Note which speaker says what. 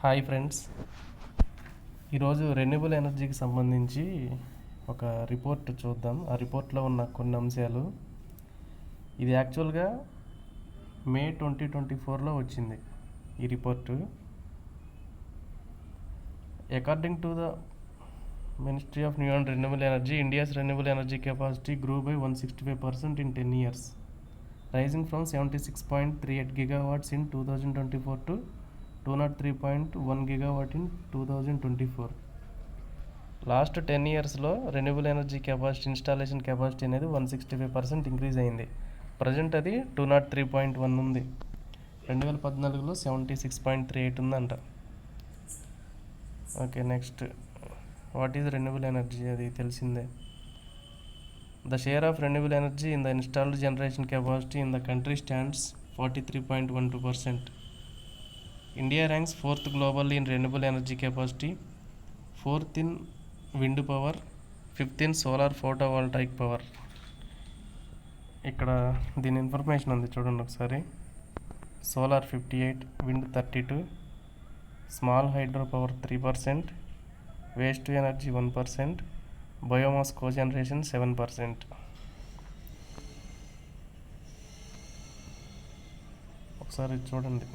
Speaker 1: Hi friends, ఈరోజు renewable ఎనర్జీకి సంబంధించి ఒక రిపోర్ట్ చూద్దాం. ఆ రిపోర్ట్లో ఉన్న కొన్ని అంశాలు. ఇది యాక్చువల్గా మే 2024లో వచ్చింది ఈ report. According to the ministry of new and renewable energy, India's renewable energy capacity grew by 165% in 10 years, rising from 76.38 gigawatts in 2024 to 203.1 gigawatt in 2024. Last 10 ఇయర్స్లో renewable energy capacity, installation capacity అనేది 165% increase అయింది. Present అది 203.1 ఉంది. 2014లో 76.38 ఉందంట. Okay, next what is renewable energy? అది తెలిసిందే. The share of renewable energy in the installed generation capacity in the country stands 43.12%. India ranks 4th globally in renewable energy capacity, 4th in wind power, 5th in solar photovoltaic power. ఇక్కడ దీని information ఉంది, చూడండి ఒకసారి. Solar 58, wind 32, small hydro power 3%, waste energy 1%, biomass cogeneration 7%. ఒకసారి చూడండి.